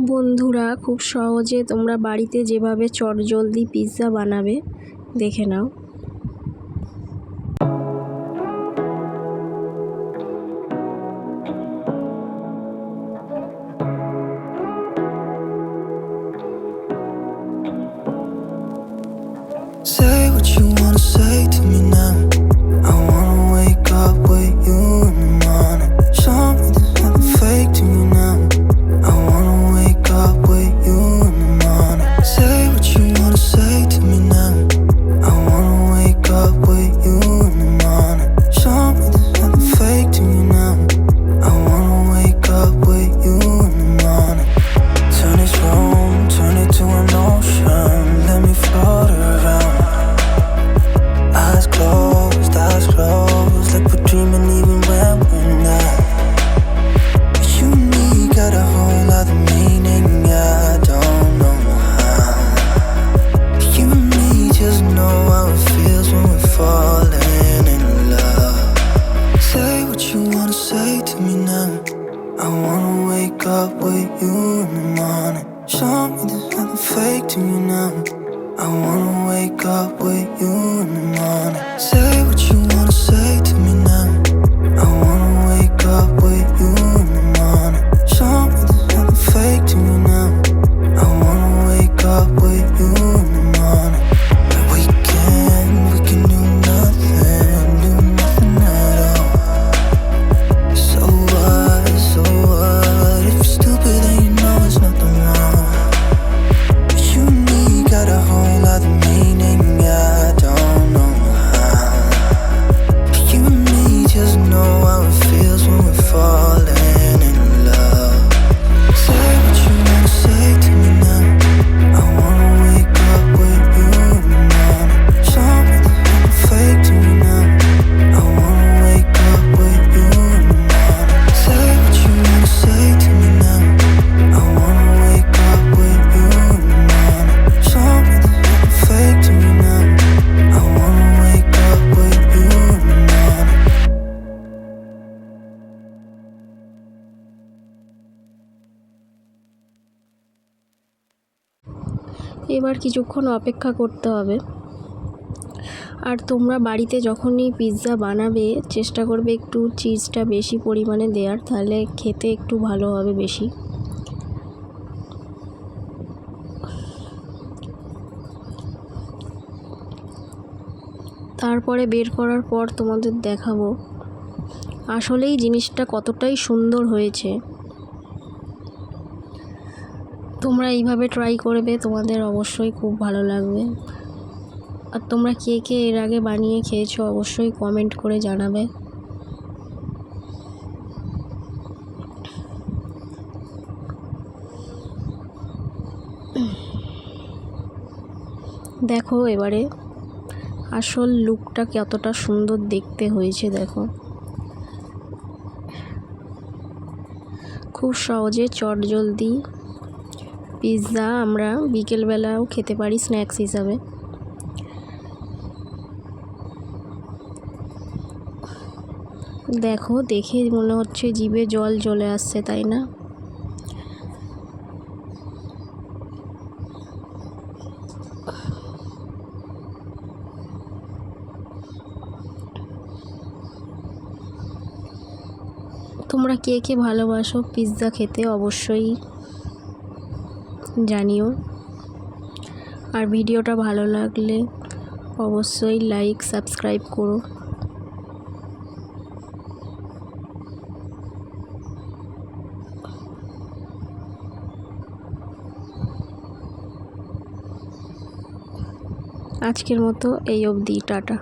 বন্ধুরা, খুব সহজে তোমরা বাড়িতে যেভাবে চটজলদি পিৎজা বানাবে দেখে নাও। Say what you wanna say to me now. I wanna wake up with you in the morning. Show me there's nothing fake to me now. I wanna wake up with you in the morning. Say what you wanna say to me now. I wanna wake up with you in the morning. Show me there's nothing fake to me now. I wanna wake up with you in the morning. Turn this room, turn it to an ocean. Let me float around. Eyes closed, like we're dreaming even when we're not. You and me got a whole other meaning, I don't know how. You and me just know how it feels when we're falling in love. Say what you wanna say to me now. I wanna wake up with you in the morning. Show me there's nothing fake to me now. I wanna wake up with you in the morning. Say what you wanna say to me now. I wanna wake up with you in the morning. Show me there's nothing fake to me now. I wanna wake up with you in the morning. We can do nothing at all. So what, if you're stupid then you know there's nothing wrong. You and me got a whole other meaning, I don't know how. You and me just know how it feels when we're falling in love. Say what you wanna say to me now. I wanna wake up with you in the morning. Show me there's nothing fake to me now. I wanna wake up with you in the morning. Say what you wanna say to me now. I wanna wake up with you in the morning. Show me there's nothing fake to me now. I wanna wake up with you in the morning. এবার কিছুক্ষণ অপেক্ষা করতে হবে। আর তোমরা বাড়িতে যখনই pizza বানাবে চেষ্টা করবে একটু চিজটা বেশি পরিমাণে দেওয়ার, তাহলে খেতে একটু ভালো হবে বেশি। তারপরে বের করার পর তোমাদের দেখাবো আসলেই জিনিসটা কতটাই সুন্দর হয়েছে। তোমরা এইভাবে ট্রাই করবে, তোমাদের অবশ্যই খুব ভালো লাগবে। আর তোমরা কে কে এর আগে বানিয়ে খেয়েছো অবশ্যই কমেন্ট করে জানাবে। দেখো এবারে আসল লুকটা কতটা সুন্দর দেখতে হয়েছে। দেখো খুব সহজে চটজলদি পিৎজা আমরা বিকেলবেলাও খেতে পারি স্ন্যাক্স হিসাবে। দেখো দেখে মনে হচ্ছে জিভে জল চলে আসছে, তাই না? তোমরা কে কে ভালোবাসো পিৎজা খেতে অবশ্যই জানিও। আর ভিডিওটা ভালো লাগলে অবশ্যই লাইক সাবস্ক্রাইব করো। আজকের মতো এই অবধি, টাটা।